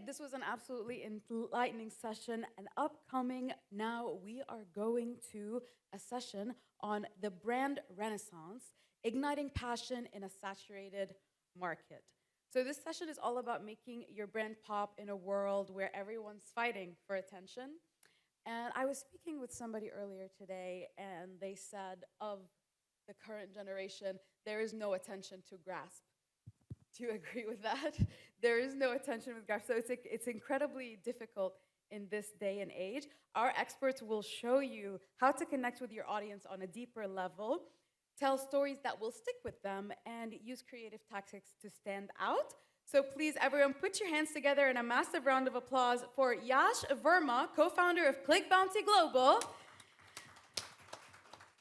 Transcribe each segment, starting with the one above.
This was an absolutely enlightening session. And upcoming now, we are going to a session on the brand renaissance, igniting passion in a saturated market. So this session is all about making your brand pop in a world where everyone's fighting for attention. And I was speaking with somebody earlier today, and they said of the current generation, there is no attention to grasp. Do you agree with that? There is no attention with grasp. So it's incredibly difficult in this day and age. Our experts will show you how to connect with your audience on a deeper level, tell stories that will stick with them, and use creative tactics to stand out. So please, everyone, put your hands together in a massive round of applause for Yash Verma, co-founder of Click Bounty Global,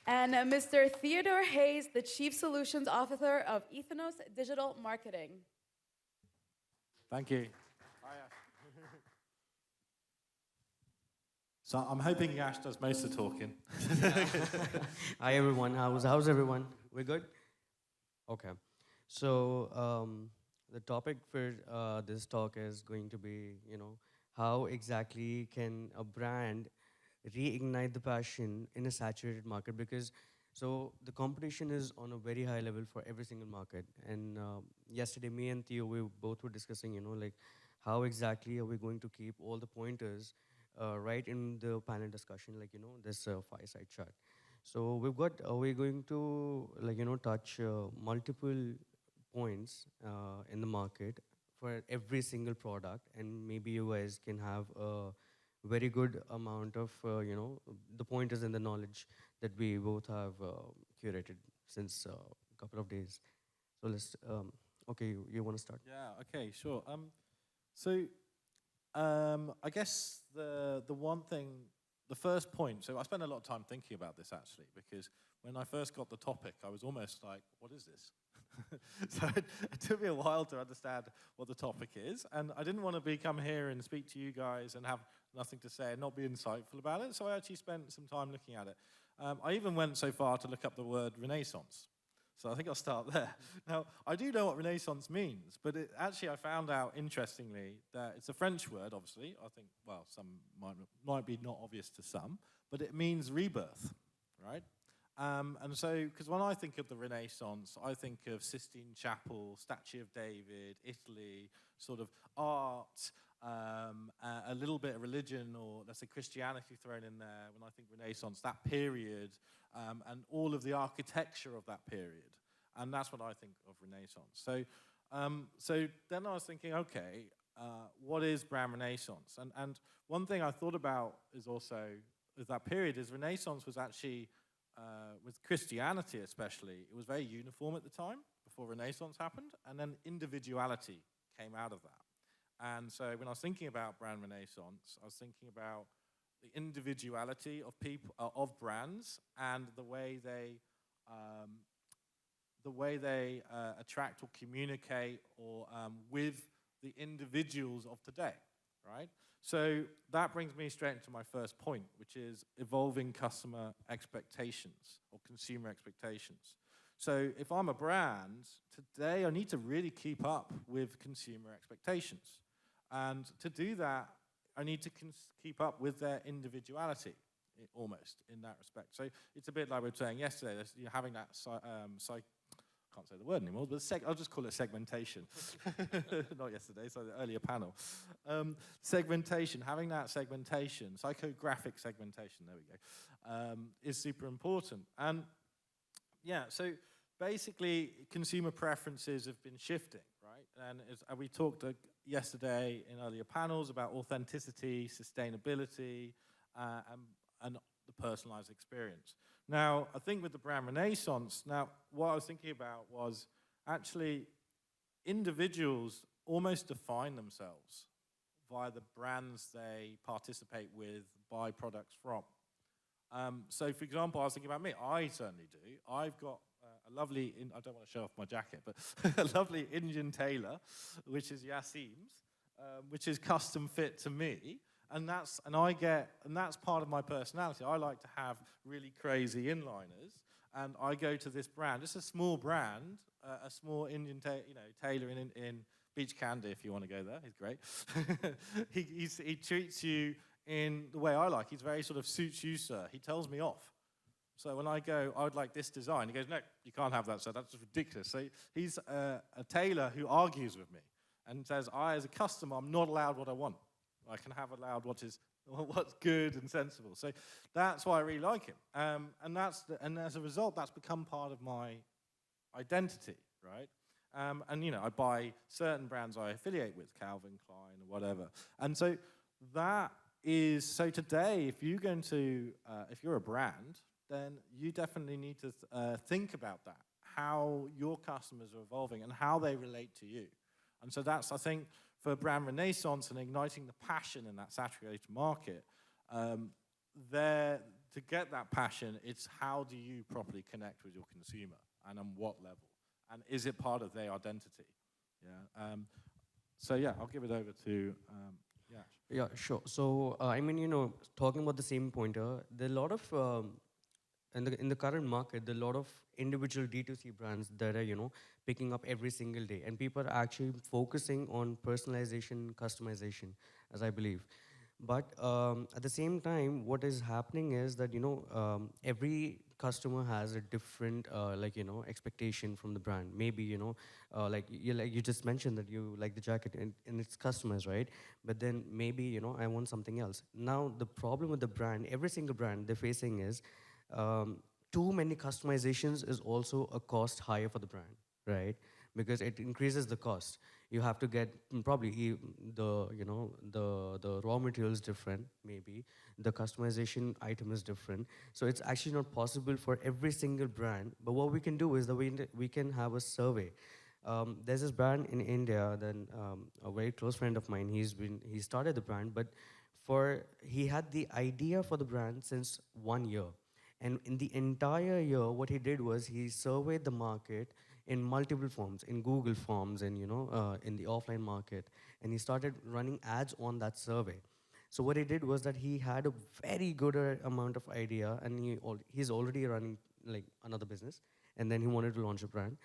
and Mr. Theodore Hayes, the Chief Solutions Officer of Ethnos Digital Marketing. Thank you. Hi, Yash. So I'm hoping Yash does most of the talking. Hi everyone, how's everyone? We're good? Okay. So the topic for this talk is going to be, how exactly can a brand reignite the passion in a saturated market? Because so the competition is on a very high level for every single market. And yesterday, me and Theo, we both were discussing, like how exactly are we going to keep all the pointers right in the panel discussion, like, this fireside chat. So we're going to, touch multiple points in the market for every single product, and maybe you guys can have a very good amount of, the pointers and the knowledge that we both have curated since a couple of days. So let's, okay, you want to start? Yeah, okay, sure. I guess the one thing, the first point, so I spent a lot of time thinking about this actually, because when I first got the topic, I was almost like, what is this? So it took me a while to understand what the topic is, and I didn't want to come here and speak to you guys and have nothing to say and not be insightful about it, so I actually spent some time looking at it. I even went so far to look up the word Renaissance. So I think I'll start there. Now, I do know what Renaissance means, but actually I found out, interestingly, that it's a French word, obviously. I think, well, some might be not obvious to some, but it means rebirth, right? And so, because when I think of the Renaissance, I think of Sistine Chapel, Statue of David, Italy, sort of art, a little bit of religion, or let's say Christianity thrown in there. When I think Renaissance, that period, and all of the architecture of that period, and that's what I think of Renaissance. So then I was thinking, okay, what is brand Renaissance? And one thing I thought about is also is that period is Renaissance was actually with Christianity especially, it was very uniform at the time before Renaissance happened, and then individuality came out of that. And so when I was thinking about brand Renaissance, I was thinking about the individuality of people, of brands, and the way they attract or communicate or with the individuals of today, right? So that brings me straight into my first point, which is evolving customer expectations or consumer expectations. So if I'm a brand, today I need to really keep up with consumer expectations. And to do that, I need to keep up with their individuality, almost, in that respect. So it's a bit like we were saying yesterday, you're having that, I can't say the word anymore, but I'll just call it segmentation. Not yesterday, so the earlier panel. Segmentation, having that segmentation, psychographic segmentation, there we go, is super important. And yeah, so basically consumer preferences have been shifting, right? And we talked yesterday in earlier panels about authenticity, sustainability, and the personalized experience. Now, I think with the brand Renaissance, now what I was thinking about was actually individuals almost define themselves via the brands they participate with, buy products from. So for example, I was thinking about me, I certainly do. I've got a lovely, I don't want to show off my jacket, but a lovely Indian tailor, which is Yasim's, which is custom fit to me. And that's part of my personality. I like to have really crazy inliners, and I go to this brand. It's a small brand, a small Indian tailor in Beach Candy, if you want to go there, he's great. He treats you in the way I like. He's very sort of suits you, sir. He tells me off. So when I go, I would like this design, he goes, no, you can't have that, sir. That's ridiculous. So he's a tailor who argues with me and says, I, as a customer, I'm not allowed what I want. I can have allowed what's good and sensible. So that's why I really like him. And as a result, that's become part of my identity, right? And I buy certain brands I affiliate with, Calvin Klein or whatever. And so so today, if you're a brand, then you definitely need to think about that, how your customers are evolving and how they relate to you. And so that's, I think, for brand renaissance and igniting the passion in that saturated market, to get that passion, it's how do you properly connect with your consumer and on what level? And is it part of their identity? Yeah. So yeah, I'll give it over to Yash. Yeah, sure. So, talking about the same pointer, there are a lot of, in the current market, there are a lot of individual D2C brands that are, picking up every single day. And people are actually focusing on personalization, customization, as I believe. But at the same time, what is happening is that, every customer has a different, expectation from the brand. Maybe, like you just mentioned that you like the jacket and it's customized, right? But then maybe, I want something else. Now, the problem with the brand, every single brand they're facing is too many customizations is also a cost higher for the brand, right? Because it increases the cost. You have to get probably the raw material is different, maybe the customization item is different. So it's actually not possible for every single brand. But what we can do is that we can have a survey. There's this brand in India, then a very close friend of mine. He started the brand, but he had the idea for the brand since 1 year. And in the entire year, what he did was he surveyed the market in multiple forms, in Google Forms and, in the offline market. And he started running ads on that survey. So what he did was that he had a very good amount of idea, and he's already running like another business, and then he wanted to launch a brand.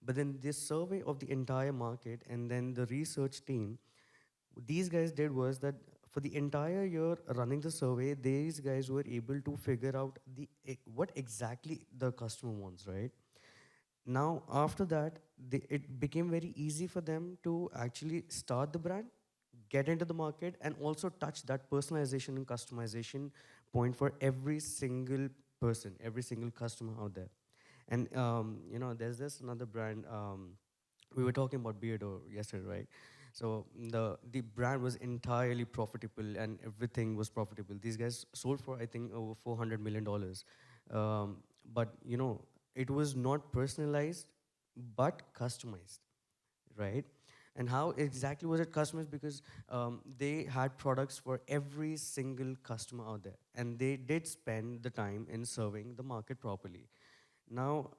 But then this survey of the entire market and then the research team, these guys did was that for the entire year running the survey, these guys were able to figure out what exactly the customer wants, right? Now, after that, it became very easy for them to actually start the brand, get into the market, and also touch that personalization and customization point for every single person, every single customer out there. And, there's this another brand, we were talking about Beardo yesterday, right? So the brand was entirely profitable and everything was profitable. These guys sold for, I think, over $400 million. But, it was not personalized, but customized, right? And how exactly was it customized? Because they had products for every single customer out there. And they did spend the time in serving the market properly. Now,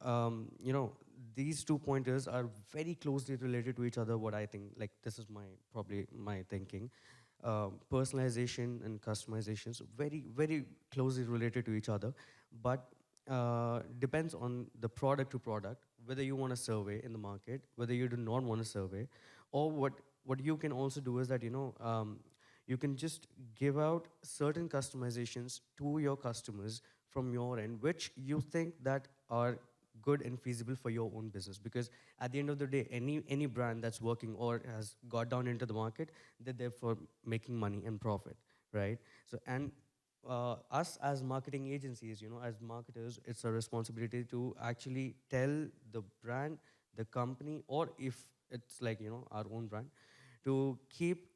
these 2 pointers are very closely related to each other, what I think, like this is probably my thinking. Personalization and customizations, very, very closely related to each other, but depends on the product to product, whether you want a survey in the market, whether you do not want a survey, or what you can also do is that, you can just give out certain customizations to your customers from your end, which you think that are good and feasible for your own business. Because at the end of the day, any brand that's working or has got down into the market, they're there for making money and profit, right? So, and us as marketing agencies, as marketers, it's a responsibility to actually tell the brand, the company, or if it's like, our own brand, to keep,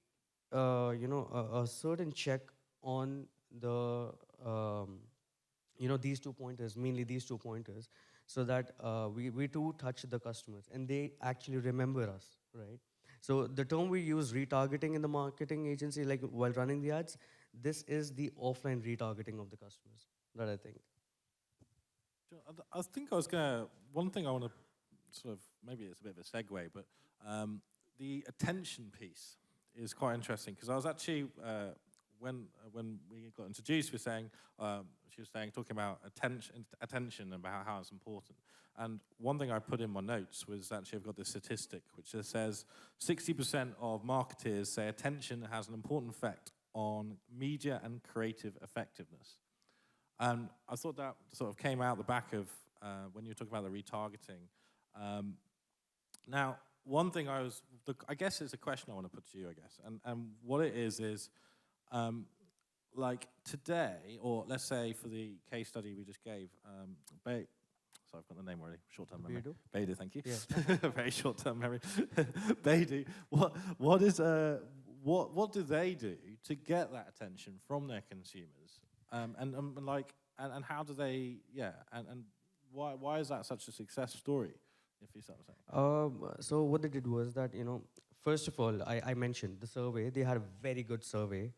a certain check on the, these 2 pointers, mainly these 2 pointers, so that we do touch the customers and they actually remember us, right? So the term we use, retargeting in the marketing agency, like while running the ads, this is the offline retargeting of the customers, that I think. I think one thing I want to sort of, maybe it's a bit of a segue, but the attention piece is quite interesting because I was actually when we got introduced, she was saying, talking about attention, about how it's important. And one thing I put in my notes was actually I've got this statistic which just says 60% of marketers say attention has an important effect on media and creative effectiveness. And I thought that sort of came out the back of when you were talking about the retargeting. Now, one thing I guess it's a question I want to put to you, I guess. And what it is like today, or let's say for the case study we just gave, so I've got the name already, short-term memory. Beidou, thank you. Yeah. Very short-term memory. Beidou, what do they do to get that attention from their consumers? And how do they, and why is that such a success story, if you start saying? So what they did was that, first of all, I mentioned the survey. They had a very good survey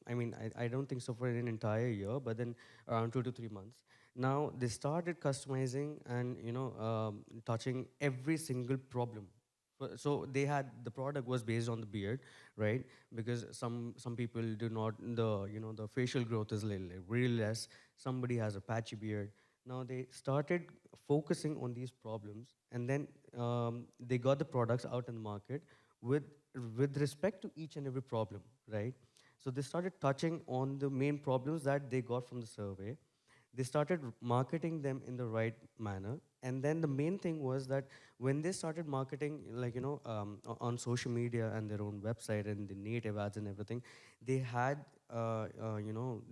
I don't think so for an entire year, but then around 2 to 3 months. Now they started customizing and touching every single problem. So the product was based on the beard, right? Because some people do not, the facial growth is really less. Somebody has a patchy beard. Now they started focusing on these problems, and then they got the products out in the market with respect to each and every problem, right? So they started touching on the main problems that they got from the survey. They started marketing them in the right manner. And then the main thing was that when they started marketing, on social media and their own website and the native ads and everything, they had,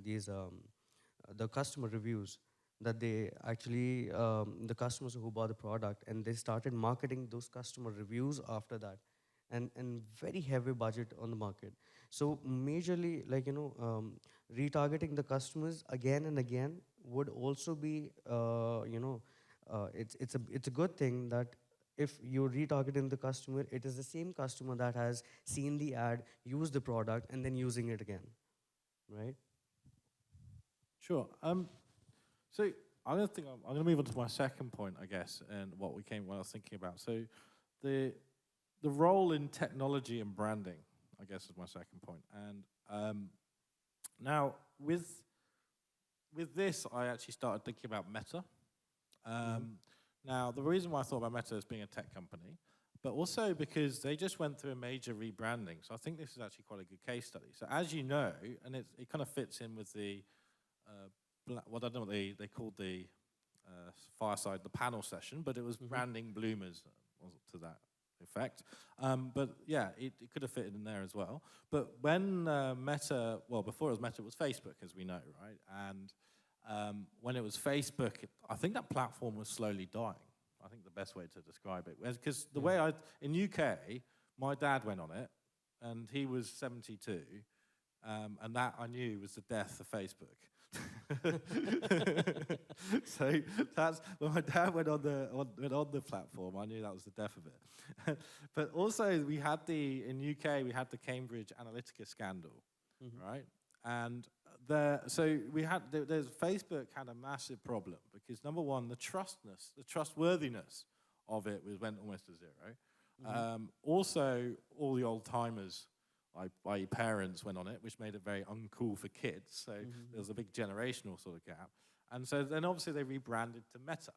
these, the customer reviews that they actually, the customers who bought the product, and they started marketing those customer reviews after that. And very heavy budget on the market. So majorly, retargeting the customers again and again would also be, it's a good thing that if you're retargeting the customer, it is the same customer that has seen the ad, used the product, and then using it again, right? Sure. So I'm going to move on to my second point, I guess, and what I was thinking about. So the role in technology and branding, I guess, is my second point. And now with this, I actually started thinking about Meta. Now, the reason why I thought about Meta as being a tech company, but also because they just went through a major rebranding. So I think this is actually quite a good case study. So as you know, and it kind of fits in with the, I don't know what they called the Fireside, the panel session, but it was branding bloomers to that effect. But yeah, it could have fitted in there as well. But when Meta, well, before it was Meta, it was Facebook, as we know, right? And when it was Facebook, I think that platform was slowly dying. I think the best way to describe it was because the way in UK, my dad went on it, and he was 72, and that I knew was the death of Facebook. So that's when my dad went on the platform. I knew that was the death of it. But also in UK we had the Cambridge Analytica scandal, right? And there's Facebook had a massive problem because number one, the trustworthiness of it went almost to zero. Also, all the old timers, my parents went on it, which made it very uncool for kids. So there was a big generational sort of gap. And so then obviously they rebranded to Meta,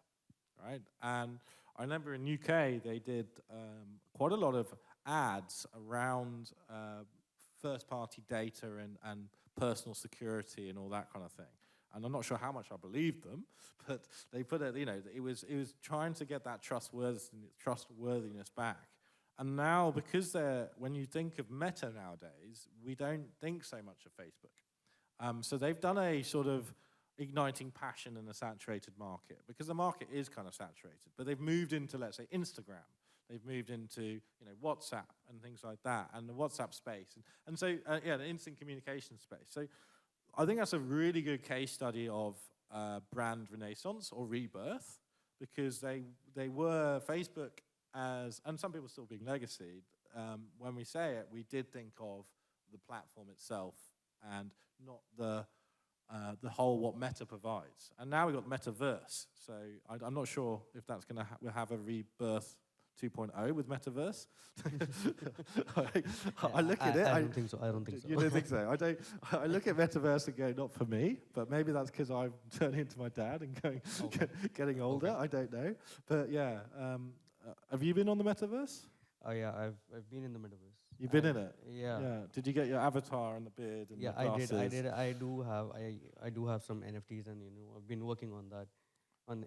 right? And I remember in UK they did quite a lot of ads around first-party data and personal security and all that kind of thing. And I'm not sure how much I believed them, but they put it, it was trying to get that trustworthiness back. And now, because when you think of Meta nowadays, we don't think so much of Facebook. So they've done a sort of igniting passion in a saturated market, because the market is kind of saturated. But they've moved into, let's say, Instagram. They've moved into WhatsApp and things like that, and the WhatsApp space. And so, the instant communication space. So I think that's a really good case study of brand renaissance or rebirth, because they were Facebook and some people still being legacy. When we say it, we did think of the platform itself and not the whole what Meta provides. And now we've got Metaverse. So I'm not sure if that's going to have a rebirth 2.0 with metaverse. I look at it. I don't think so. I don't think so. You don't think so? I look at metaverse and go, not for me. But maybe that's because I'm turning into my dad and going, getting older. Okay. I don't know. But yeah, have you been on the metaverse? Oh yeah, I've been in the metaverse. You've been in it. Yeah. Yeah. Did you get your avatar and the beard and Yeah, the glasses? I did. I do have some NFTs, and I've been working on that,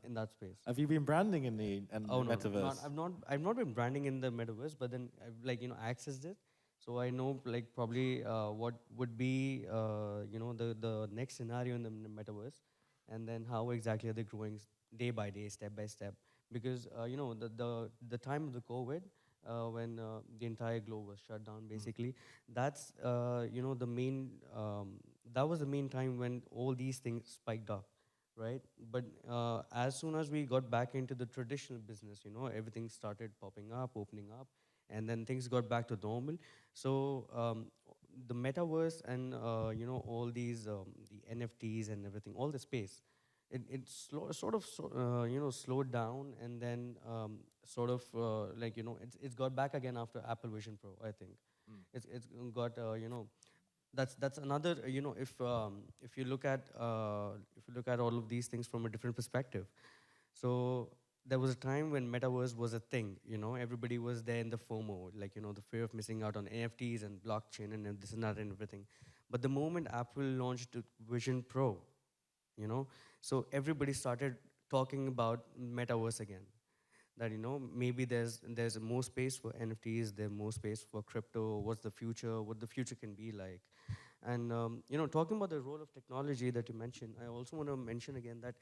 in that space. Have you been branding in the Oh no, metaverse? I've not been branding in the metaverse, but then I've accessed it, so I know probably what would be the next scenario in the metaverse, and then how exactly are they growing day by day, step by step, because the time of the COVID. When the entire globe was shut down, basically, that's the main that was the main time when all these things spiked up, right? But as soon as we got back into the traditional business, everything started popping up, opening up, and then things got back to normal. So the metaverse and all these the NFTs and everything, all the space, slowed down, and then it's got back again after Apple Vision Pro. I think it's got that's another if you look at all of these things from a different perspective. So there was a time when metaverse was a thing. Everybody was there in the FOMO, the fear of missing out on NFTs and blockchain and this and that and everything. But the moment Apple launched Vision Pro, so everybody started talking about metaverse again. That maybe there's more space for NFTs, there's more space for crypto. What's the future? What the future can be like? And talking about the role of technology that you mentioned, I also want to mention again that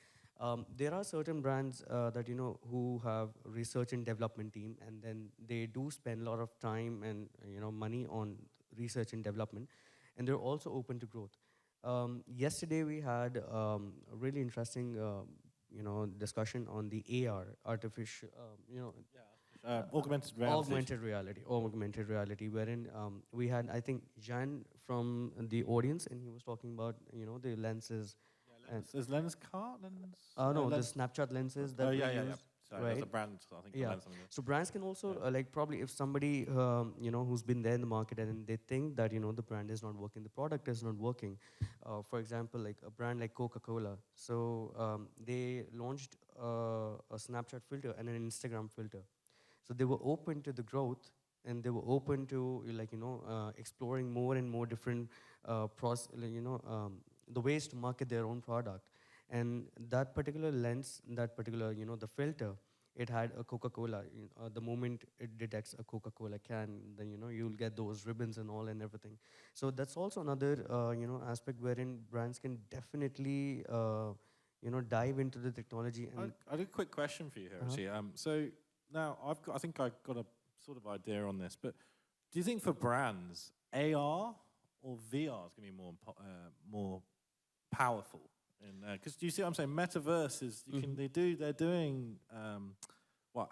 there are certain brands that who have research and development team, and then they do spend a lot of time and money on research and development, and they're also open to growth. Yesterday we had a really interesting discussion on the AR, artificial, augmented reality, wherein we had, I think, Jan from the audience, and he was talking about the lenses. Is lens cart? Lens? No, the Snapchat lenses that we use. Sorry, right? there's a brand, I think. Yeah. Lens something. So brands can also probably if somebody who's been there in the market and they think that the brand is not working, the product is not working. For example, like a brand like Coca-Cola. So they launched a Snapchat filter and an Instagram filter. So they were open to the growth, and they were open to exploring more and more different the ways to market their own product. And that particular lens, that particular the filter, it had a Coca-Cola. The moment it detects a Coca-Cola can, then you'll get those ribbons and all and everything. So that's also another aspect wherein brands can definitely dive into the technology. And I had a quick question for you here, actually. So now I think I've got a sort of idea on this, but do you think for brands, AR or VR is going to be more powerful? Because do you see what I'm saying? Metaverse is they're doing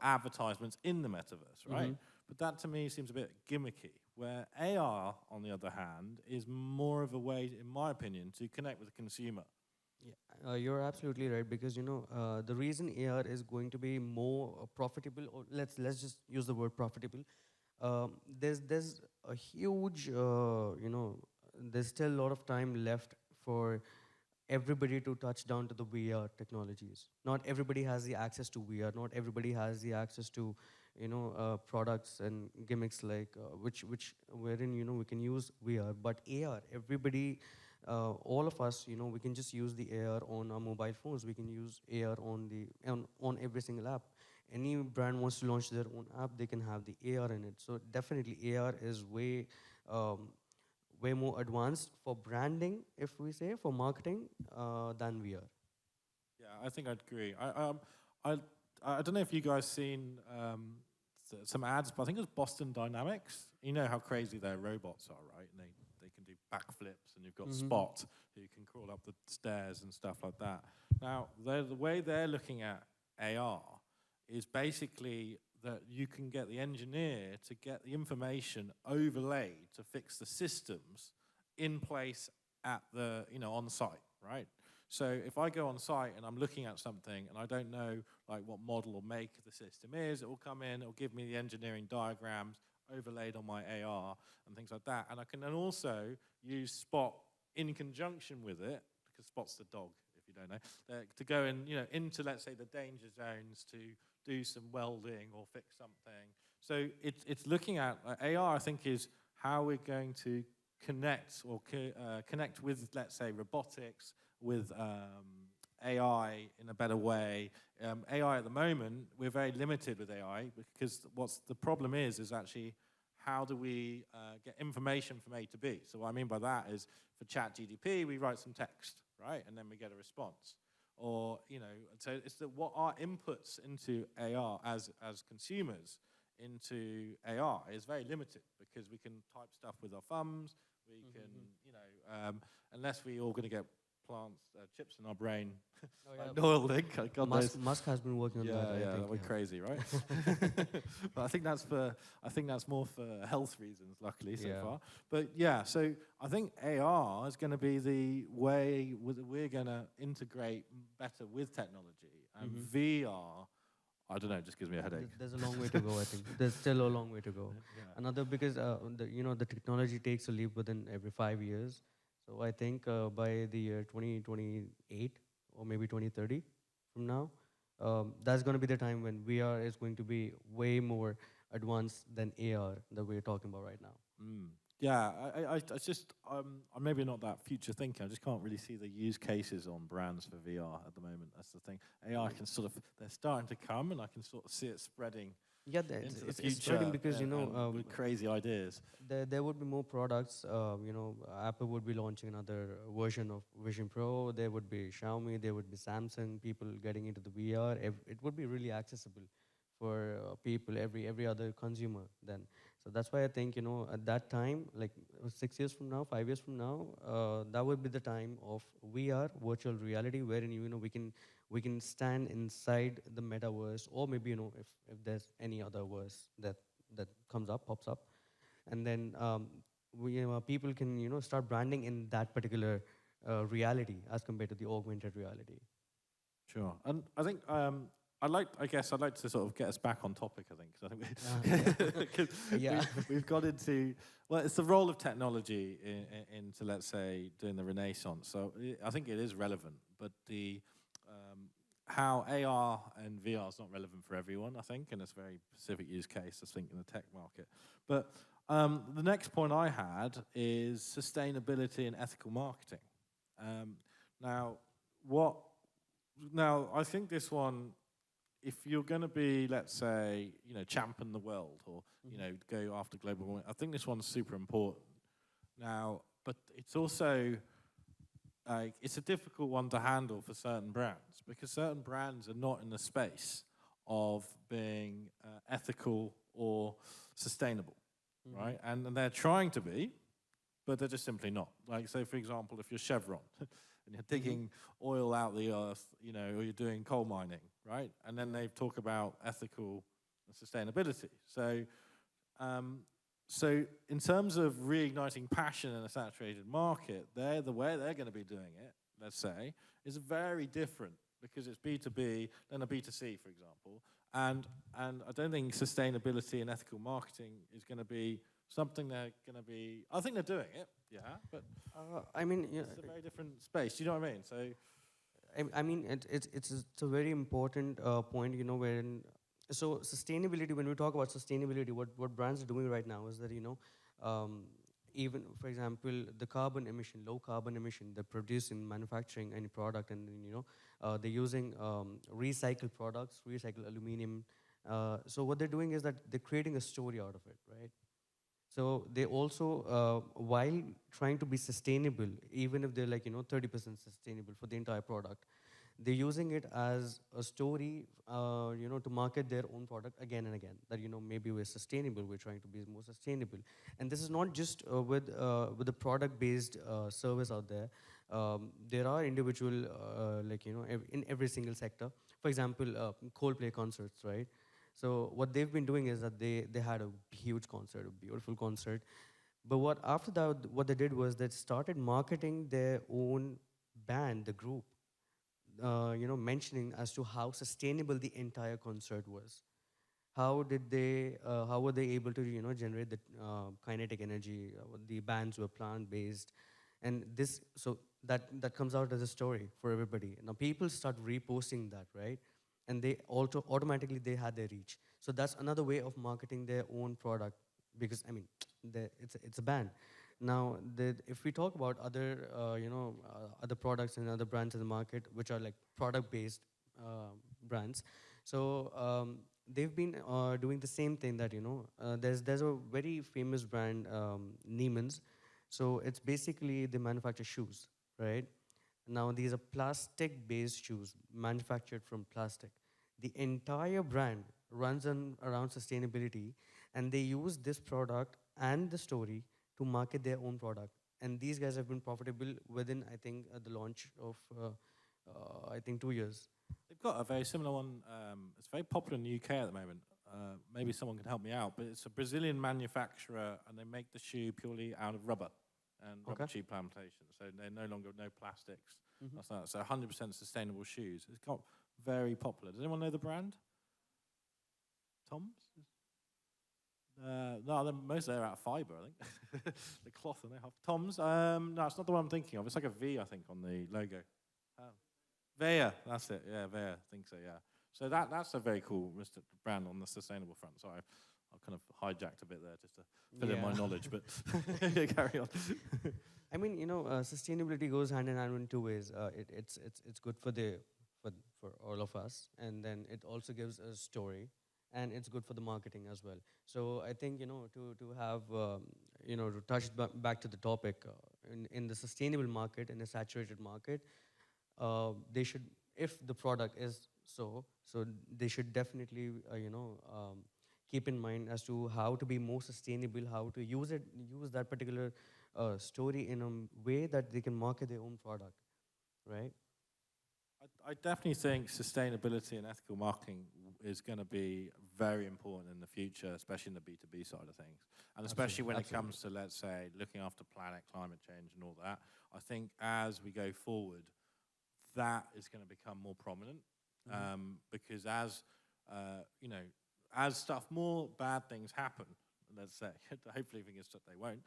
advertisements in the metaverse, right? But that to me seems a bit gimmicky. Where AR, on the other hand, is more of a way, in my opinion, to connect with the consumer. Yeah, you're absolutely right, because the reason AR is going to be more profitable, or let's just use the word profitable. There's a huge there's still a lot of time left for everybody to touch down to the VR technologies. Not everybody has the access to VR. Not everybody has the access to products and gimmicks like wherein we can use VR. But AR, everybody, all of us, we can just use the AR on our mobile phones. We can use AR on every single app. Any brand wants to launch their own app, they can have the AR in it. So definitely AR is way more advanced for branding, if we say, for marketing, than VR. Yeah, I think I'd agree. I don't know if you guys seen some ads, but I think it was Boston Dynamics. You know how crazy their robots are, right? And they can do backflips, and you've got Spot, who can crawl up the stairs and stuff like that. Now, the way they're looking at AR is basically that you can get the engineer to get the information overlaid to fix the systems in place at the on site, right? So if I go on site and I'm looking at something and I don't know like what model or make the system is, it will come in, it will give me the engineering diagrams overlaid on my AR and things like that. And I can then also use Spot in conjunction with it, because Spot's the dog, if you don't know, to go in, into, let's say, the danger zones to do some welding or fix something. So it's looking at AR, I think, is how we're going to connect or connect with, let's say, robotics, with AI in a better way. AI at the moment, we're very limited with AI, because what's the problem is actually how do we get information from A to B? So what I mean by that is, for ChatGPT, we write some text, right? And then we get a response. Or, so it's that what our inputs into AR as consumers into AR is very limited, because we can type stuff with our thumbs, we can, unless we all going to get plants, chips in our brain, like Neuralink. God knows. Musk has been working on that. I think, that went crazy, right? But I think that's more for health reasons, luckily so far. But yeah, so I think AR is going to be the way we're going to integrate better with technology, and VR. I don't know, it just gives me a headache. There's a long way to go, I think. There's still a long way to go. Another, because the technology takes a leap within every 5 years. So I think by the year 2028 or maybe 2030 from now, that's going to be the time when VR is going to be way more advanced than AR that we're talking about right now. Yeah, I just, I'm maybe not that future thinking. I just can't really see the use cases on brands for VR at the moment. That's the thing. AI can sort of, they're starting to come, and I can sort of see it spreading. Yeah, it's spreading, because with crazy ideas. There would be more products. Apple would be launching another version of Vision Pro. There would be Xiaomi. There would be Samsung. People getting into the VR. It would be really accessible for people, every other consumer then. So that's why I think, at that time, like 6 years from now, 5 years from now, that would be the time of VR, virtual reality, wherein, we can stand inside the metaverse, or maybe, if there's any other verse that pops up. And then people can, start branding in that particular reality as compared to the augmented reality. Sure. And I think I'd like to sort of get us back on topic, because we've got into, well, it's the role of technology into, let's say, doing the Renaissance. So I think it is relevant, but the how AR and VR is not relevant for everyone, I think, and it's a very specific use case, I think, in the tech market. But the next point I had is sustainability and ethical marketing. Now, I think this one, if you're going to be, let's say, champion the world, or go after global warming, I think this one's super important. Now, but it's also it's a difficult one to handle for certain brands, because certain brands are not in the space of being ethical or sustainable, right? And they're trying to be, but they're just simply not. Like, say, for example, if you're Chevron and you're digging oil out the earth, or you're doing coal mining, right? And then they talk about ethical sustainability. So in terms of reigniting passion in a saturated market, the way they're going to be doing it, let's say, is very different, because it's B2B than a B2C, for example. And I don't think sustainability and ethical marketing is going to be something they're going to be. I think they're doing it, but it's a very different space. Do you know what I mean? So, it's a very important point, wherein. So sustainability, when we talk about sustainability, what brands are doing right now is that, even, for example, the carbon emission, low carbon emission, they produce in manufacturing any product, and they're using recycled products, recycled aluminum. So what they're doing is that they're creating a story out of it, right? So they also, while trying to be sustainable, even if they're 30% sustainable for the entire product, they're using it as a story, to market their own product again and again. That, maybe we're sustainable, we're trying to be more sustainable. And this is not just with the product-based service out there. There are individual, in every single sector. For example, Coldplay concerts, right? So what they've been doing is that they had a huge concert, a beautiful concert. But after that, what they did was they started marketing their own band, the group, mentioning as to how sustainable the entire concert was. How were they able to generate the kinetic energy? The bands were plant based, and this so that comes out as a story for everybody. Now people start reposting that, right? And they also automatically they had their reach. So that's another way of marketing their own product, because I mean it's a band. Now if we talk about other other products and other brands in the market which are like product based brands, so they've been doing the same thing, that there's a very famous brand, Neiman's. So it's basically they manufacture shoes, right? Now these are plastic based shoes manufactured from plastic. The entire brand runs on around sustainability, and they use this product and the story to market their own product. And these guys have been profitable within, I think, the launch of I think 2 years. They've got a very similar one. It's very popular in the UK at the moment. Maybe someone can help me out, but it's a Brazilian manufacturer, and they make the shoe purely out of rubber and rubber Okay. tube plantation. So they're no longer no plastics. Mhm. That's that. So 100% sustainable shoes. It's got very popular. Does anyone know the brand? Tom's? No, most of them are out of fibre, I think. The cloth and they have Tom's. No, it's not the one I'm thinking of. It's like a V, I think, on the logo. Oh. Veya, that's it. Yeah, Veya, I think so. Yeah. So that's a very cool brand on the sustainable front. Sorry, I kind of hijacked a bit there just to fill in my Yeah. knowledge, but yeah, carry on. I mean, sustainability goes hand in hand in two ways. It's good for all of us, and then it also gives a story, and it's good for the marketing as well. So I think to have to touch back to the topic, in the sustainable market, in a saturated market, they should, if the product is so they should definitely keep in mind as to how to be more sustainable, how to use that particular story in a way that they can market their own product, right? I definitely think sustainability and ethical marketing is going to be very important in the future, especially in the B2B side of things. And especially when it comes to, let's say, looking after planet, climate change and all that. I think as we go forward, that is going to become more prominent. Because as more bad things happen, let's say, hopefully fingers crossed they won't,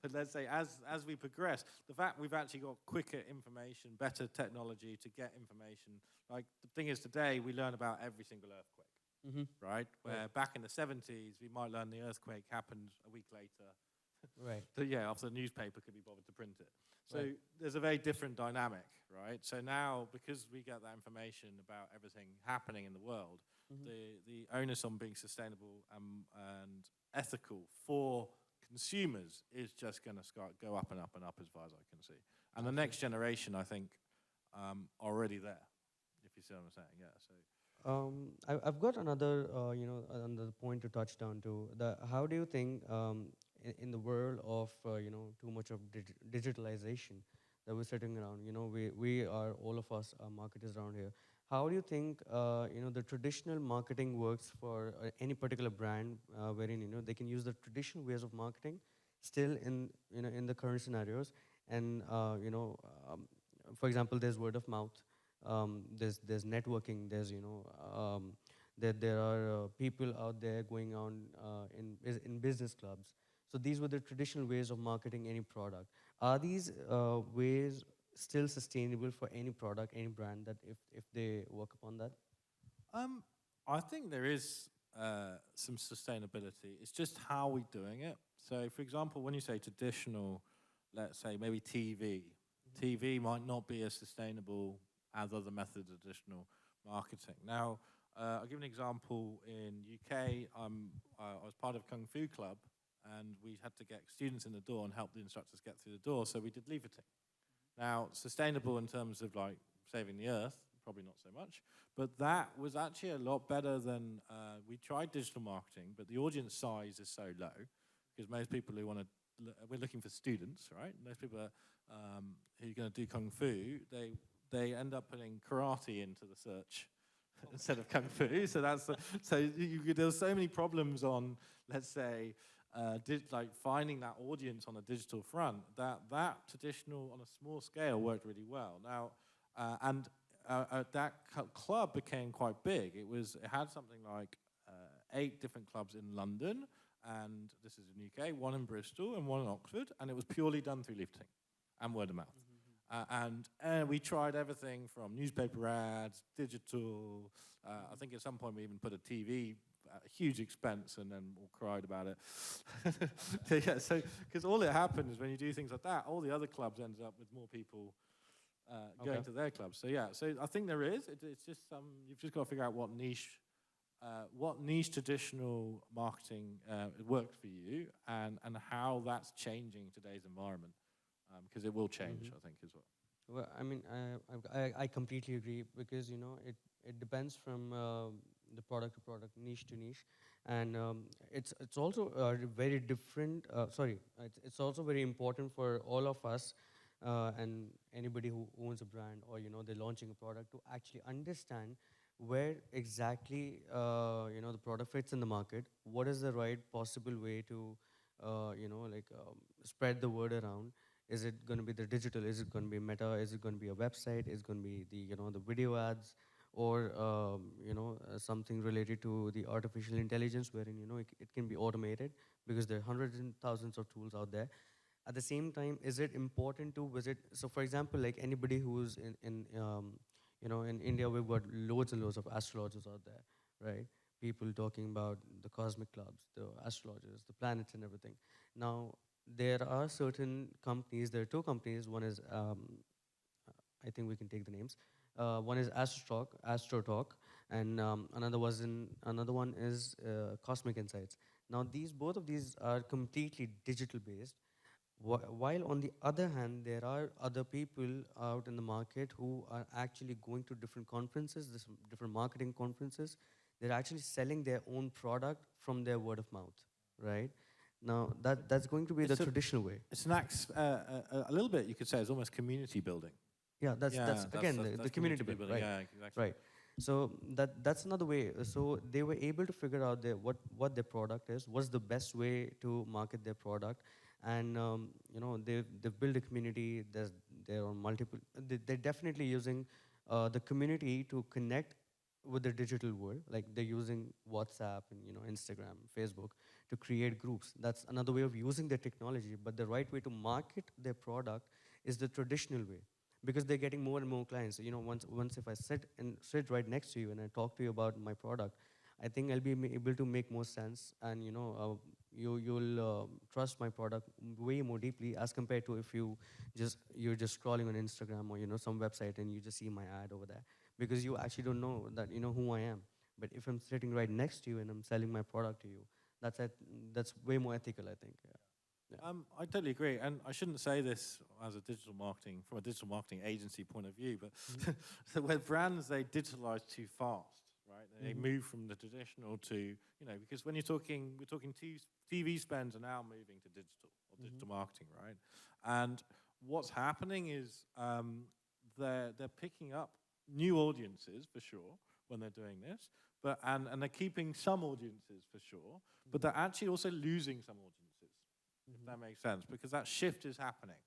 but let's say as we progress, the fact we've actually got quicker information, better technology to get information. Like the thing is, today we learn about every single earthquake, right? Where back in the 70s, we might learn the earthquake happened a week later. Right. So yeah, after the newspaper could be bothered to print it. So there's a very different dynamic, right? So now, because we get that information about everything happening in the world, the onus on being sustainable and ethical for consumers is just going to go up and up and up as far as I can see. And the next generation, I think, are already there, if you see what I'm saying. Yeah. So I've got another another point to touch down to. How do you think in the world of too much of digitalization that we're sitting around, we are, all of us are marketers around here. How do you think the traditional marketing works for any particular brand, wherein they can use the traditional ways of marketing still in the current scenarios, and for example, there's word of mouth, there's networking, there's there are people out there going on in business clubs. So these were the traditional ways of marketing any product. Are these ways still sustainable for any product, any brand, that if they work upon that? I think there is some sustainability. It's just how we're doing it. So, for example, when you say traditional, let's say maybe TV, TV might not be as sustainable as other methods of traditional marketing. Now, I'll give an example. In UK, I was part of Kung Fu Club, and we had to get students in the door and help the instructors get through the door, so we did leafleting. Now, sustainable in terms of like saving the earth, probably not so much, but that was actually a lot better than, we tried digital marketing, but the audience size is so low, because most people who want to, we're looking for students, right? Most people are, who are going to do Kung Fu, they end up putting karate into the search instead of Kung Fu. So that's, there's so many problems on, let's say, like finding that audience on a digital front, that traditional on a small scale worked really well. Now, That club became quite big. It had something like 8 different clubs in London, and this is in the UK, 1 in Bristol and 1 in Oxford, and it was purely done through leafleting and word of mouth. And we tried everything from newspaper ads, digital. I think at some point we even put a TV at a huge expense, and then all cried about it. Yeah, so because all it happens is when you do things like that, all the other clubs ends up with more people going to their clubs. So yeah, so I think there is. It's just you've just got to figure out what niche traditional marketing worked for you, and how that's changing today's environment, because it will change, I think, as well. Well, I mean, I completely agree, because it depends from the product to product, niche to niche, and it's also very different. It's also very important for all of us and anybody who owns a brand, or they're launching a product, to actually understand where exactly the product fits in the market. What is the right possible way to spread the word around? Is it going to be the digital? Is it going to be Meta? Is it going to be a website? Is it going to be the video ads, or something related to the artificial intelligence, wherein it can be automated, because there are hundreds and thousands of tools out there. At the same time, is it important to visit? So, for example, like anybody who's in India, we've got loads and loads of astrologers out there, right? People talking about the cosmic clubs, the astrologers, the planets, and everything. Now, there are certain companies. There are 2 companies. One is, I think we can take the names. One is AstroTalk, and another one is Cosmic Insights. Now, both of these are completely digital based. While on the other hand, there are other people out in the market who are actually going to different conferences, different marketing conferences. They're actually selling their own product from their word of mouth, right? Now, that's going to be the traditional way. It's a little bit, you could say, it's almost community building. Yeah, that's again the community building, right? Yeah, exactly. Right. So that's another way. So they were able to figure out what their product is, what's the best way to market their product, and they've built a community. There are multiple. They're definitely using the community to connect with the digital world. Like they're using WhatsApp and Instagram, Facebook to create groups. That's another way of using the technology. But the right way to market their product is the traditional way, because they're getting more and more clients. So, once if I sit right next to you and I talk to you about my product, I think I'll be able to make more sense, and you'll trust my product way more deeply, as compared to if you're just scrolling on Instagram or some website and you just see my ad over there, because you actually don't know that who I am. But if I'm sitting right next to you and I'm selling my product to you, that's way more ethical, I think. Yeah. I totally agree, and I shouldn't say this as a from a digital marketing agency point of view, but so where brands, they digitalize too fast, right? They move from the traditional to, because when we're talking TV spends are now moving to digital or digital marketing, right? And what's happening is they're picking up new audiences for sure when they're doing this, but and they're keeping some audiences for sure, but they're actually also losing some audiences. If that makes sense, because that shift is happening.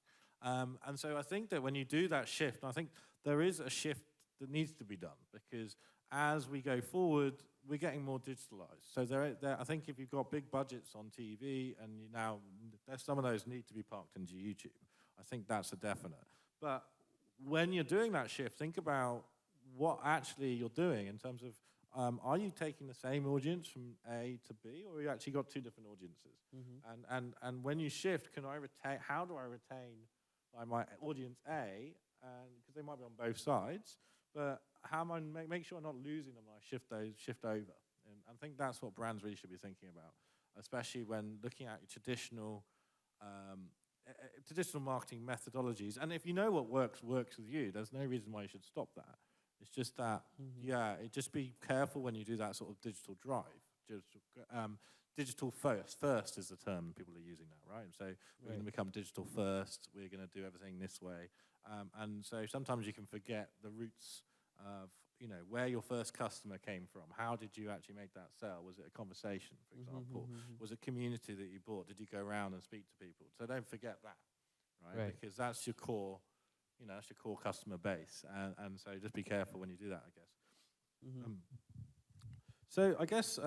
And so I think that when you do that shift, I think there is a shift that needs to be done, because as we go forward, we're getting more digitalized. So I think if you've got big budgets on TV, and some of those need to be parked into YouTube, I think that's a definite. But when you're doing that shift, think about what actually you're doing in terms of, are you taking the same audience from A to B, or you actually got 2 different audiences? And when you shift, how do I retain my audience A? Because they might be on both sides, but how am I make sure I'm not losing them when I shift over? And I think that's what brands really should be thinking about, especially when looking at traditional marketing methodologies. And if you know what works with you, there's no reason why you should stop that. It's just that, just be careful when you do that sort of digital drive. Digital first is the term people are using now, right? So we're going to become digital first. We're going to do everything this way. And so sometimes you can forget the roots of, where your first customer came from. How did you actually make that sale? Was it a conversation, for example? Was it community that you bought? Did you go around and speak to people? So don't forget that, right? Because that's your core that's your core customer base, and so just be careful when you do that, I guess. Mm-hmm. So I guess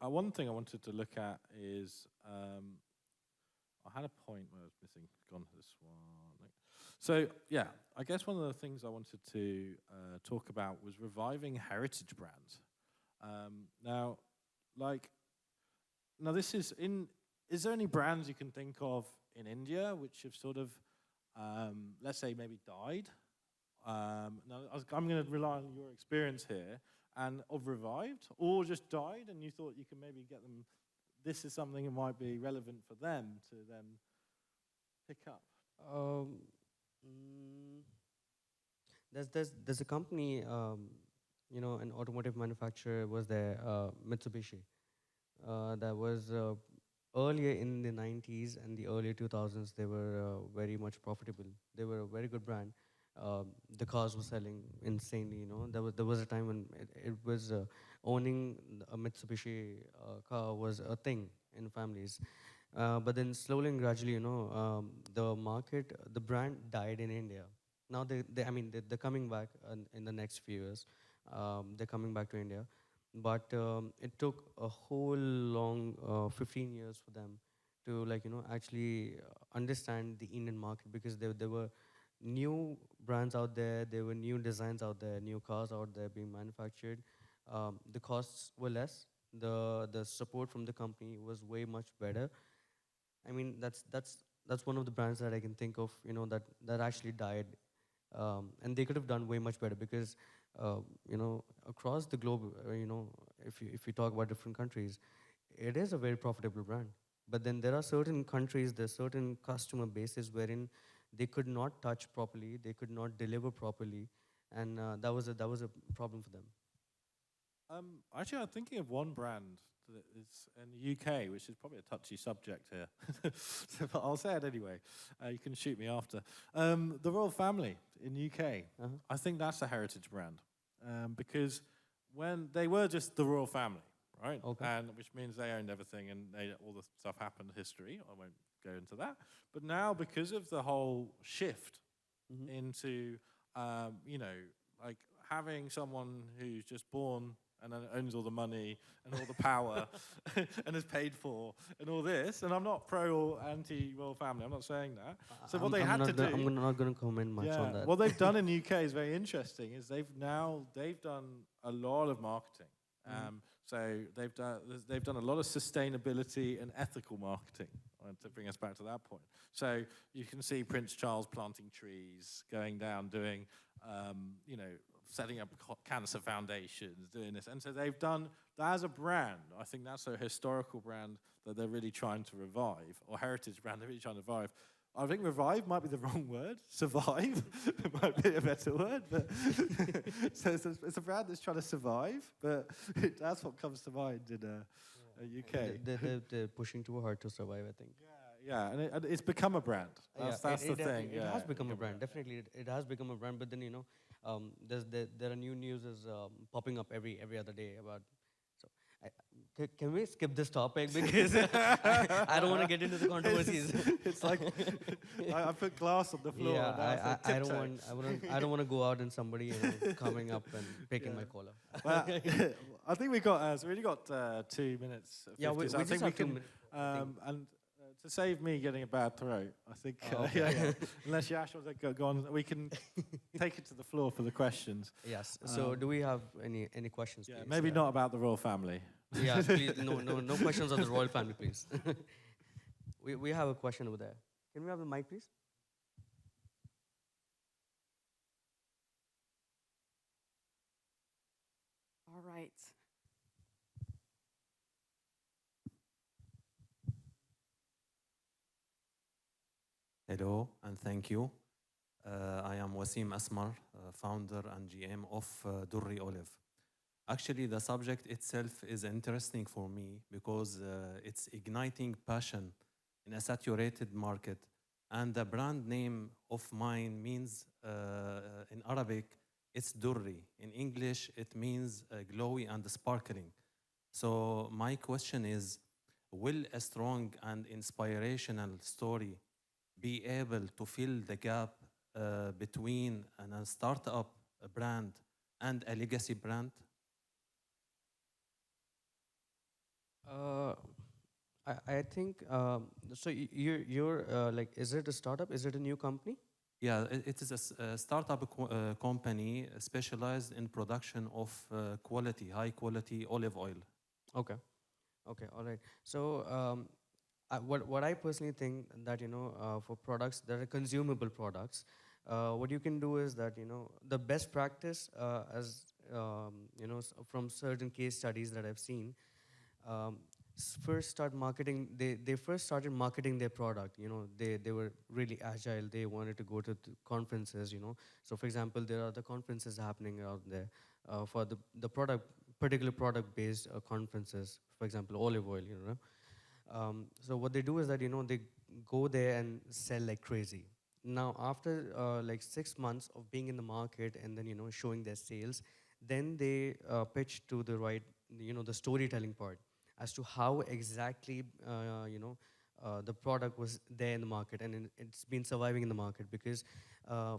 one thing I wanted to look at is I had a point where I was missing. Gone this one. So yeah, I guess one of the things I wanted to talk about was reviving heritage brands. Now, like, now this is in. Is there any brands you can think of in India which have sort of, let's say, maybe died? Now, I'm going to rely on your experience here, and of revived, or just died, and you thought you could maybe get them. This is something that might be relevant for them to then pick up. Um, mm, there's a company, an automotive manufacturer was there, Mitsubishi, that was earlier in the 90s and the early 2000s. They were very much profitable. They were a very good brand. The cars were selling insanely. There was a time when it was owning a Mitsubishi car was a thing in families. But then slowly and gradually, the brand died in India. Now they're coming back in the next few years. They're coming back to India, but it took a whole long 15 years for them to actually understand the Indian market, because there were new brands out there were new designs out there, new cars out there being manufactured. The costs were less. The support from the company was way much better. I mean, that's one of the brands that I can think of, that actually died, and they could have done way much better, because, across the globe, if you talk about different countries, it is a very profitable brand. But then there are certain countries, there's certain customer bases wherein they could not touch properly, they could not deliver properly, and that was a problem for them. Actually, I'm thinking of one brand that is in the UK, which is probably a touchy subject here, but I'll say it anyway. You can shoot me after. The Royal Family in UK. Uh-huh. I think that's a heritage brand, because when they were just the Royal Family, right? Okay. And which means they owned everything, and all the stuff happened in history. I won't go into that. But now, because of the whole shift Mhm. into, like having someone who's just born and then owns all the money and all the power and is paid for and all this. And I'm not pro or anti royal family. I'm not saying that. So what they had to do, I'm not going to comment much on that. what they've done in the UK is very interesting. Is they've done a lot of marketing. So they've done a lot of sustainability and ethical marketing, to bring us back to that point. So you can see Prince Charles planting trees, going down, doing, setting up cancer foundations, doing this. And so they've done that as a brand. I think that's a historical brand that they're really trying to revive, or heritage brand they're really trying to revive. I think revive might be the wrong word. Survive might be a better word. But so it's a brand that's trying to survive, but that's what comes to mind in UK. They're pushing too hard to survive, I think. Yeah, and it's become a brand. That's the thing. It has become a brand. Definitely, it has become a brand. But then there are new news popping up every other day about. So, can we skip this topic, because I don't want to get into the controversies. It's like I put glass on the floor. Yeah, I don't want to go out and somebody coming up and picking my collar. Well, I think we got so we only got 2 minutes. 50, Yeah, we so I just think have we 2 can. minutes. And to save me getting a bad throat, I think Okay. unless Yash wants to go on, we can take it to the floor for the questions. Yes. So, do we have any questions? Yeah, please? maybe not about the royal family. Yeah, please. No questions on the royal family, please. We have a question over there. Can we have the mic, please? All right. Hello, and thank you. I am Wasim Asmar, founder and GM of Durri Olive. Actually, the subject itself is interesting for me because it's igniting passion in a saturated market. And the brand name of mine means, in Arabic, it's Durri. In English, it means glowy and sparkling. So my question is, will a strong and inspirational story be able to fill the gap between a startup brand and a legacy brand? Uh, I think so. You're like, is it a startup? Is it a new company? Yeah, it is a startup company specialized in production of high quality olive oil. Okay. Okay. All right. So what I personally think that for products that are consumable products, what you can do is that the best practice as from certain case studies that I've seen, first start marketing. They first started marketing their product. They were really agile. They wanted to go to conferences. So for example, there are the conferences happening out there for the product, particular product based conferences. For example, olive oil. So what they do is that they go there and sell like crazy. Now after like 6 months of being in the market and then showing their sales, then they pitch to the right the storytelling part as to how exactly the product was there in the market and it's been surviving in the market because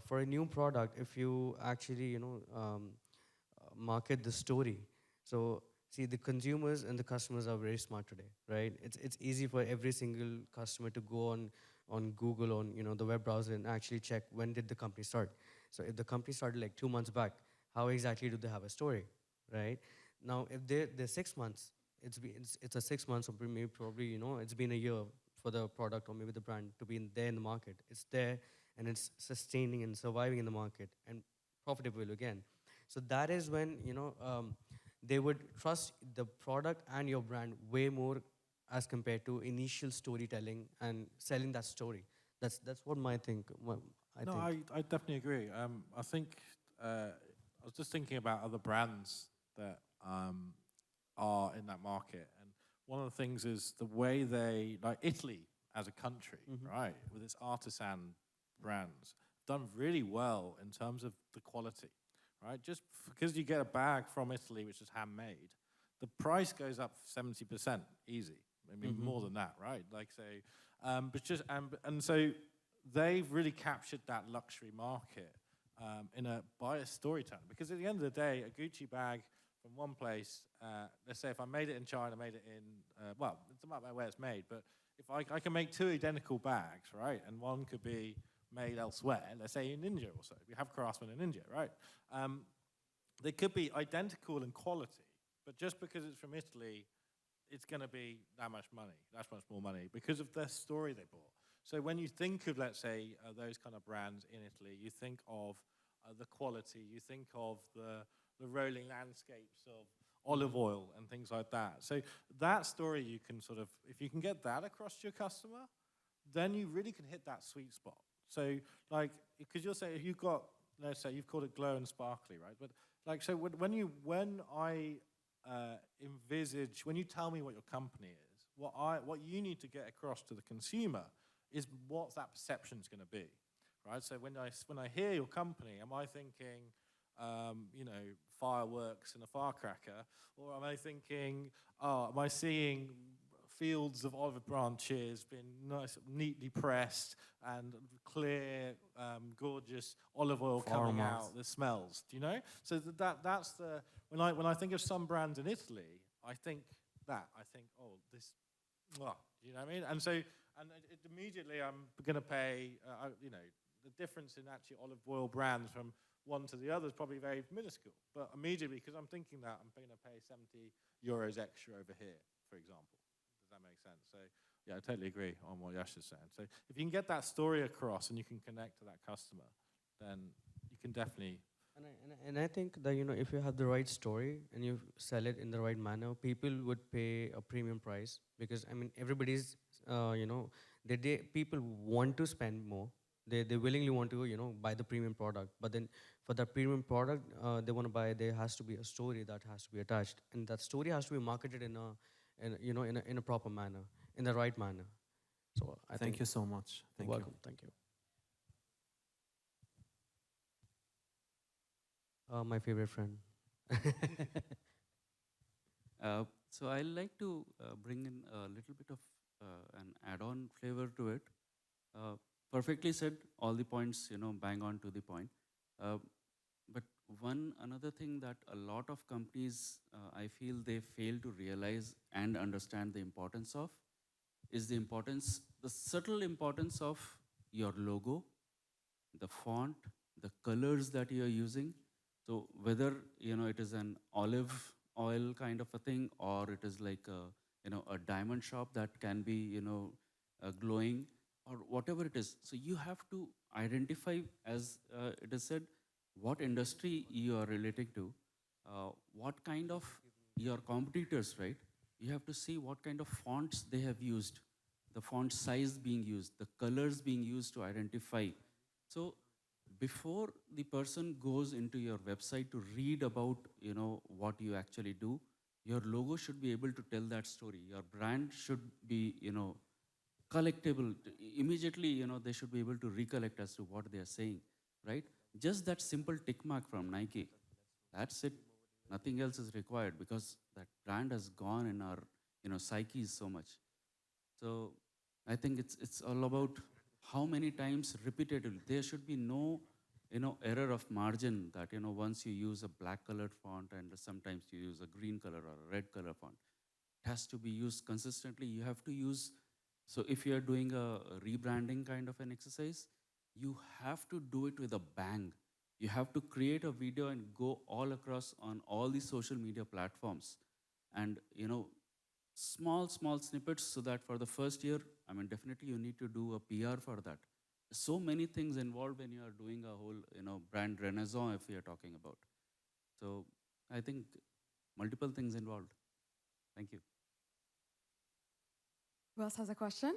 for a new product if you actually market the story. So see, the consumers and the customers are very smart today, right? It's easy for every single customer to go on Google, on the web browser, and actually check when did the company start. So if the company started like 2 months back, how exactly do they have a story, right? Now if they're 6 months, it's a 6 months or maybe probably it's been a year for the product or maybe the brand to be there in the market. It's there and it's sustaining and surviving in the market and profitable again. So that is when they would trust the product and your brand way more as compared to initial storytelling and selling that story. That's what I No, think. I definitely agree. I think I was just thinking about other brands that are in that market, and one of the things is the way they, like Italy as a country, right, with its artisan brands, done really well in terms of the quality, right? Just because you get a bag from Italy which is handmade, the price goes up 70% easy. I mean, more than that, right? Like, so, but just and so they've really captured that luxury market by a storytelling. Because at the end of the day, a Gucci bag from one place, let's say if I made it in China, made it in, well, it's about where it's made, but if I can make two identical bags, right, and one could be made elsewhere, let's say in India or so, we have craftsmen in India, right? They could be identical in quality, but just because it's from Italy, it's going to be that much money, that much more money, because of the story they brought. So when you think of, let's say, those kind of brands in Italy, you think of the quality, you think of the rolling landscapes of olive oil and things like that. So that story you can sort of, if you can get that across to your customer, then you really can hit that sweet spot. So like, because you'll say, if you've got, let's say you've called it glow and sparkly, right? But like, so when I envisage, when you tell me what your company is, what you need to get across to the consumer is what that perception is going to be, right? So when I hear your company, am I thinking, fireworks and a firecracker, or am I thinking, am I seeing fields of olive branches being nice, neatly pressed, and clear, gorgeous olive oil coming out that smells? Do you know? So that's the when I think of some brands in Italy, I think, oh, this, well, you know what I mean? And so immediately I'm going to pay, the difference in actually olive oil brands from one to the other is probably very minuscule. But immediately, because I'm thinking that, I'm going to pay €70 extra over here, for example. Does that make sense? So, yeah, I totally agree on what Yash is saying. So if you can get that story across and you can connect to that customer, then you can definitely... And I think that if you have the right story and you sell it in the right manner, people would pay a premium price because I mean everybody's people want to spend more. They willingly want to buy the premium product, but then for that premium product they want to buy, there has to be a story that has to be attached, and that story has to be marketed in a proper manner, in the right manner. So I Thank think you so much. you're welcome. Thank you. My favorite friend. So I like to bring in a little bit of an add-on flavor to it. perfectly said, all the points, bang on to the point. Uh, but one another thing that a lot of companies, I feel they fail to realize and understand the importance of is the subtle importance of your logo, the font, the colors that you're using. So whether it is an olive oil kind of a thing, or it is like a diamond shop that can be glowing, or whatever it is. So you have to identify, as it is said, what industry you are relating to, what kind of your competitors, right? You have to see what kind of fonts they have used, the font size being used, the colors being used to identify. So before the person goes into your website to read about what you actually do, your logo should be able to tell that story. Your brand should be collectible. Immediately, they should be able to recollect as to what they are saying, right? Just that simple tick mark from Nike, that's it. Nothing else is required because that brand has gone in our psyches so much. So I think it's all about how many times repetitively. There should be no error of margin that once you use a black colored font and sometimes you use a green color or a red color font. It has to be used consistently. You have to use, so if you are doing a rebranding kind of an exercise, you have to do it with a bang. You have to create a video and go all across on all the social media platforms, and small snippets, so that for the first year, I mean, definitely you need to do a PR for that. So many things involved when you are doing a whole brand renaissance, if we are talking about. So I think multiple things involved. Thank you. Who else has a question?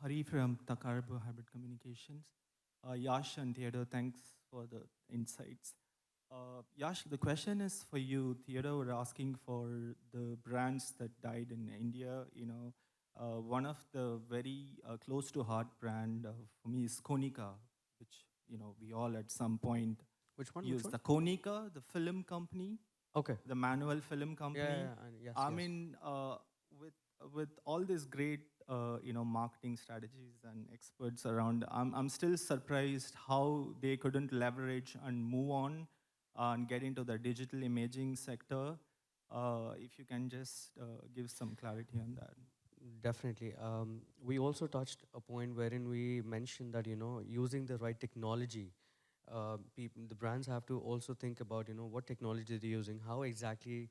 Hari from Takarbo Hybrid Communications. Yash and Theodore, thanks for the insights. Yash, the question is for you. Theodore were asking for the brands that died in India. One of the very close to heart brand for me is Konica, which we all at some point Which one? use. Which one? The Konica, the film company, Okay. the manual film company. Yes, I yes. mean, with all these great marketing strategies and experts around, I'm still surprised how they couldn't leverage and move on and get into the digital imaging sector. If you can just give some clarity on that. Definitely. We also touched a point wherein we mentioned that using the right technology, the brands have to also think about what technology they're using, how exactly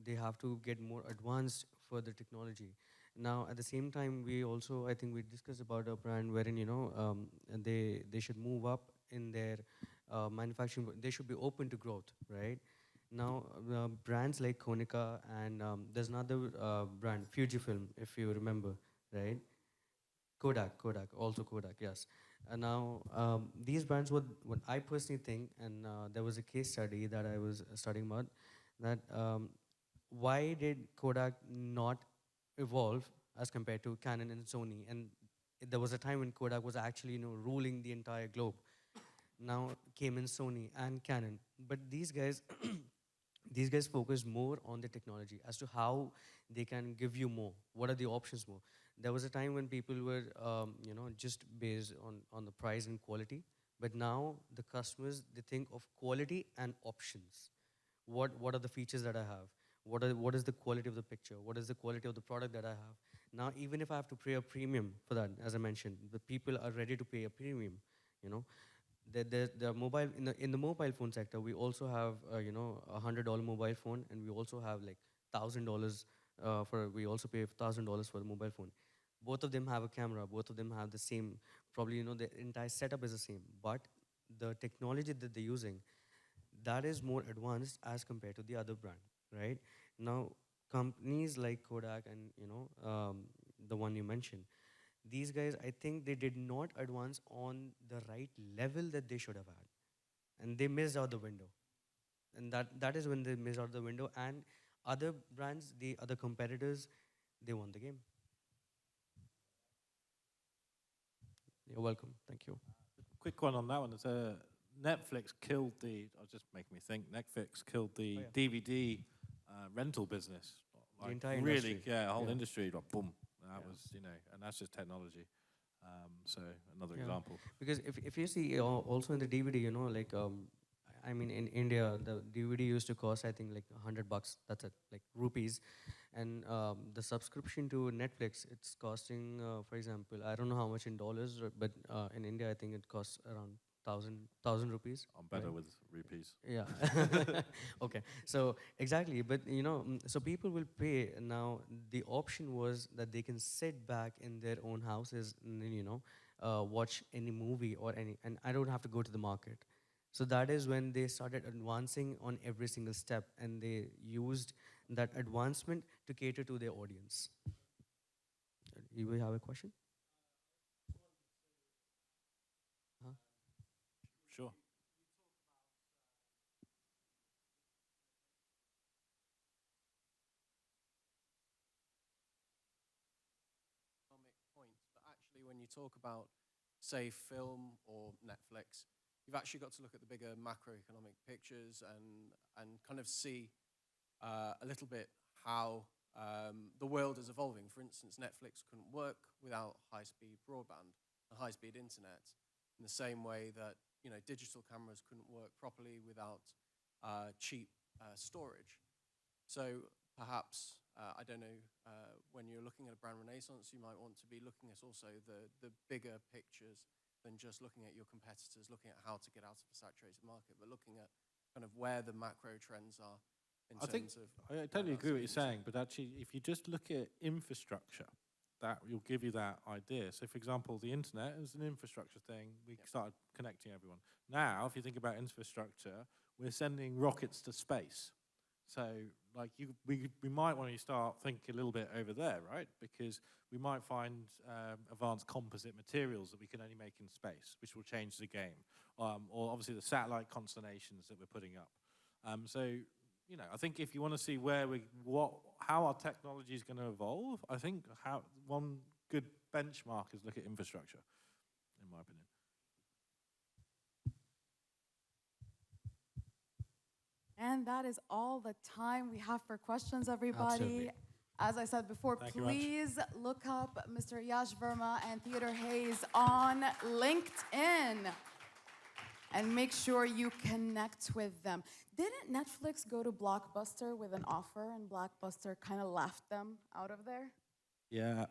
they have to get more advanced for the technology. Now, at the same time, we also, I think we discussed about a brand wherein they should move up in their manufacturing. They should be open to growth, right? Now, brands like Konica and there's another brand, Fujifilm, if you remember, right? Kodak, also Kodak, yes. And now, these brands, what I personally think, and there was a case study that I was studying about, that why did Kodak not evolve as compared to Canon and Sony? And there was a time when Kodak was actually, ruling the entire globe. Now came in Sony and Canon, but these guys, these guys focus more on the technology as to how they can give you more. What are the options more? There was a time when people were, just based on the price and quality, but now the customers, they think of quality and options. What are the features that I have? What is the quality of the picture? What is the quality of the product that I have? Now, even if I have to pay a premium for that, as I mentioned, the people are ready to pay a premium. You know, the mobile in the mobile phone sector, we also have $100 mobile phone, and we also have like $1,000 for we also pay $1,000 for the mobile phone. Both of them have a camera. Both of them have the same. Probably the entire setup is the same, but the technology that they're using, that is more advanced as compared to the other brand, right? Now, companies like Kodak and the one you mentioned, these guys, I think they did not advance on the right level that they should have had, and they missed out the window. And that is when they missed out the window. And other brands, the other competitors, they won the game. You're welcome. Thank you. Quick one on that one. It's Netflix killed the. I was just making me think. Netflix killed the Oh, yeah. DVD rental business The like entire really, industry. yeah, whole Yeah. industry, like boom. That Yeah. was, and that's just technology. So another Yeah. example. Because if you see also in the DVD, like I mean in India the DVD used to cost I think like $100. That's it, like rupees, and the subscription to Netflix it's costing, for example, I don't know how much in dollars, but in India I think it costs around thousand rupees. I'm better right? with rupees. Yeah. Okay. So exactly, but so people will pay. Now the option was that they can sit back in their own houses and then, watch any movie or any, and I don't have to go to the market. So that is when they started advancing on every single step, and they used that advancement to cater to their audience. You will have a question? Huh? Sure. Economic points, but actually when you talk about, say, film or Netflix, you've actually got to look at the bigger macroeconomic pictures and kind of see a little bit how the world is evolving. For instance, Netflix couldn't work without high-speed broadband and high-speed internet, in the same way that digital cameras couldn't work properly without cheap storage. So perhaps, I don't know, when you're looking at a brand renaissance, you might want to be looking at also the bigger pictures than just looking at your competitors, looking at how to get out of a saturated market, but looking at kind of where the macro trends are in I think terms of... I totally agree with what you're saying, but actually, if you just look at infrastructure, that will give you that idea. So, for example, the internet is an infrastructure thing. We started connecting everyone. Now, if you think about infrastructure, we're sending rockets to space. So, like, we might want to start thinking a little bit over there, right? Because we might find advanced composite materials that we can only make in space, which will change the game. Or obviously the satellite constellations that we're putting up. So, I think if you want to see how our technology is going to evolve, I think one good benchmark is look at infrastructure, in my opinion. And that is all the time we have for questions, everybody. Absolutely. As I said before, Thank you much. please look up Mr. Yash Verma and Theodore Hayes on LinkedIn and make sure you connect with them. Didn't Netflix go to Blockbuster with an offer and Blockbuster kind of laughed them out of there? Yeah.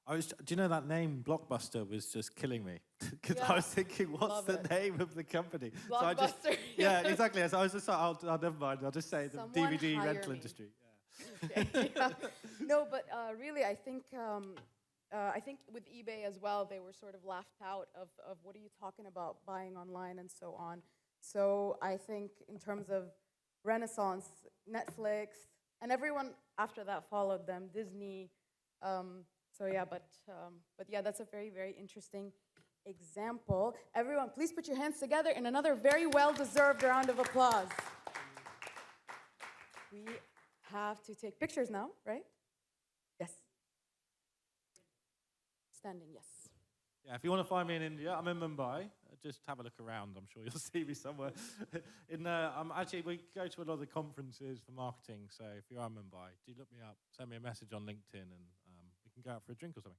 Do you know that name Blockbuster was just killing me? Because Yeah. I was thinking, what's Love the it. name of the company? Blockbuster. Yeah, exactly. So I was just like, never mind. I'll just say the Someone DVD hire rental me. industry. Okay, yeah. No, but really, I think with eBay as well, they were sort of laughed out of what are you talking about buying online and so on. So I think in terms of Renaissance, Netflix, and everyone after that followed them, Disney. So yeah, but yeah, that's a very, very interesting example. Everyone, please put your hands together in another very well-deserved round of applause. We have to take pictures now, right? Yes. Standing, yes. Yeah, if you want to find me in India, I'm in Mumbai. Just have a look around. I'm sure you'll see me somewhere. Actually, we go to a lot of the conferences for marketing. So if you're in Mumbai, do look me up. Send me a message on LinkedIn, and we can go out for a drink or something.